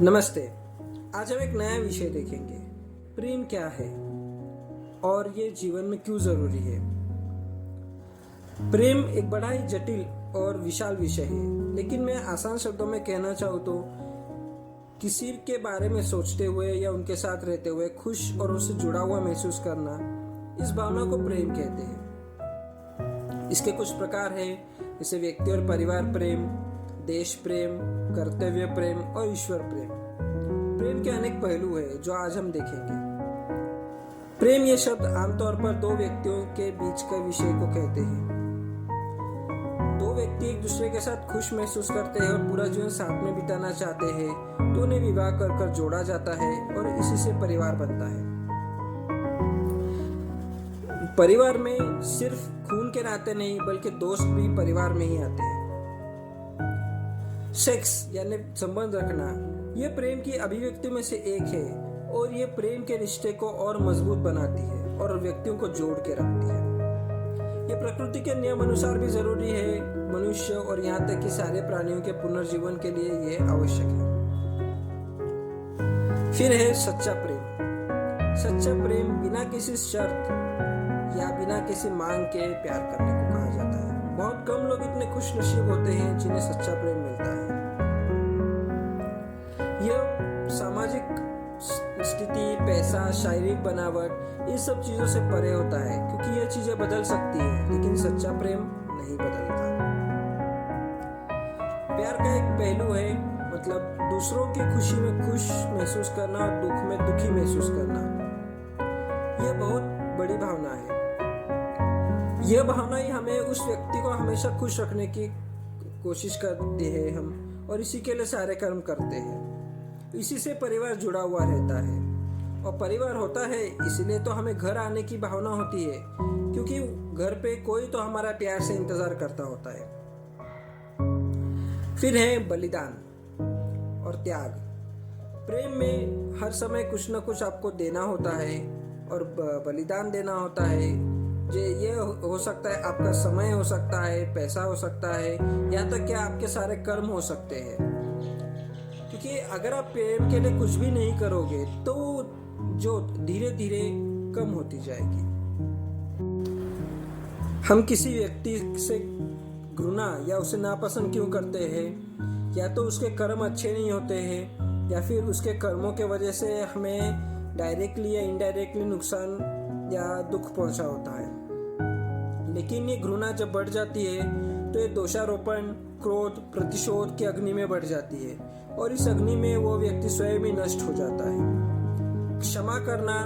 नमस्ते। आज हम एक नया विषय देखेंगे। प्रेम क्या है और ये जीवन में क्यों जरूरी है। प्रेम एक बड़ा ही जटिल और विशाल विषय है, लेकिन मैं आसान शब्दों में कहना चाहूँ तो किसी के बारे में सोचते हुए या उनके साथ रहते हुए खुश और उससे जुड़ा हुआ महसूस करना, इस भावना को प्रेम कहते हैं। इसके कुछ प्रकार हैं, जैसे व्यक्ति और परिवार प्रेम, देश प्रेम, कर्तव्य प्रेम और ईश्वर प्रेम। प्रेम के अनेक पहलू हैं जो आज हम देखेंगे। प्रेम ये शब्द आमतौर पर दो व्यक्तियों के बीच के विषय को कहते हैं। दो व्यक्ति एक दूसरे के साथ खुश महसूस करते हैं और पूरा जीवन साथ में बिताना चाहते हैं, तो उन्हें विवाह कर जोड़ा जाता है और इसी से परिवार बनता है। परिवार में सिर्फ खून के नाते नहीं बल्कि दोस्त भी परिवार में ही आते हैं। सेक्स यानी संबंध रखना, ये प्रेम की अभिव्यक्ति में से एक है और ये प्रेम के रिश्ते को और मजबूत बनाती है और व्यक्तियों को जोड़ के रखती है। ये प्रकृति के नियम अनुसार भी जरूरी है। मनुष्य और यहाँ तक कि सारे प्राणियों के पुनर्जीवन के लिए ये आवश्यक है। फिर है सच्चा प्रेम। सच्चा प्रेम बिना किसी शर्त या बिना किसी मांग के प्यार करने को कहा जाता है। बहुत कम लोग इतने खुश नसीब होते हैं जिन्हें सच्चा प्रेम मिलता है। यह सामाजिक स्थिति, पैसा, शारीरिक बनावट, इन सब चीजों से परे होता है, क्योंकि ये चीजें बदल सकती है, लेकिन सच्चा प्रेम नहीं बदलता। प्यार का एक पहलू है, मतलब दूसरों की खुशी में खुश महसूस करना और दुख में दुखी महसूस करना। यह बहुत बड़ी भावना है। यह भावना ही हमें उस व्यक्ति को हमेशा खुश रखने की कोशिश करते हैं हम, और इसी के लिए सारे कर्म करते हैं। इसी से परिवार जुड़ा हुआ रहता है, और परिवार होता है इसलिए तो हमें घर आने की भावना होती है, क्योंकि घर पे कोई तो हमारा प्यार से इंतजार करता होता है। फिर है बलिदान और त्याग। प्रेम में हर समय कुछ न कुछ आपको देना होता है और बलिदान देना होता है। ये हो सकता है आपका समय हो सकता है, पैसा हो सकता है, यहाँ तक कि आपके सारे कर्म हो सकते हैं। क्योंकि अगर आप प्रेम के लिए कुछ भी नहीं करोगे तो जो धीरे धीरे कम होती जाएगी। हम किसी व्यक्ति से घृणा या उसे नापसंद क्यों करते हैं? या तो उसके कर्म अच्छे नहीं होते हैं, या फिर उसके कर्मों के वजह से हमें डायरेक्टली या इनडायरेक्टली नुकसान या दुख पहुंचा होता है। लेकिन ये घृणा जब बढ़ जाती है तो ये दोषारोपण, क्रोध, प्रतिशोध की अग्नि में बढ़ जाती है, और इस अग्नि में वो व्यक्ति स्वयं ही नष्ट हो जाता है। क्षमा करना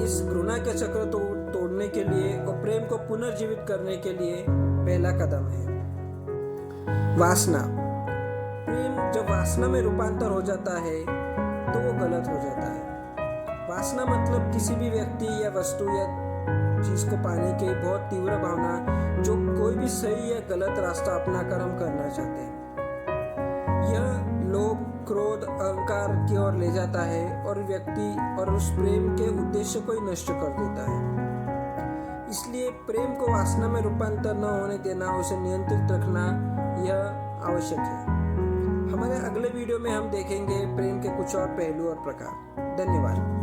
इस घृणा के चक्र तोड़ने के लिए और प्रेम को पुनर्जीवित करने के लिए पहला कदम है। वासना। प्रेम जब वासना में रूपांतर हो जाता है तो वो गलत हो जाता है। वासना मतलब किसी भी व्यक्ति या वस्तु या चीज को पाने की बहुत तीव्र भावना, जो कोई भी सही या गलत रास्ता अपनाकर हम करना चाहते हैं। यह लोभ, क्रोध, अहंकार की ओर ले जाता है और व्यक्ति और उस प्रेम के उद्देश्य को ही नष्ट कर देता है। इसलिए प्रेम को वासना में रूपांतर न होने देना, उसे नियंत्रित रखना, यह आवश्यक है। हमारे अगले वीडियो में हम देखेंगे प्रेम के कुछ और पहलू और प्रकार। धन्यवाद।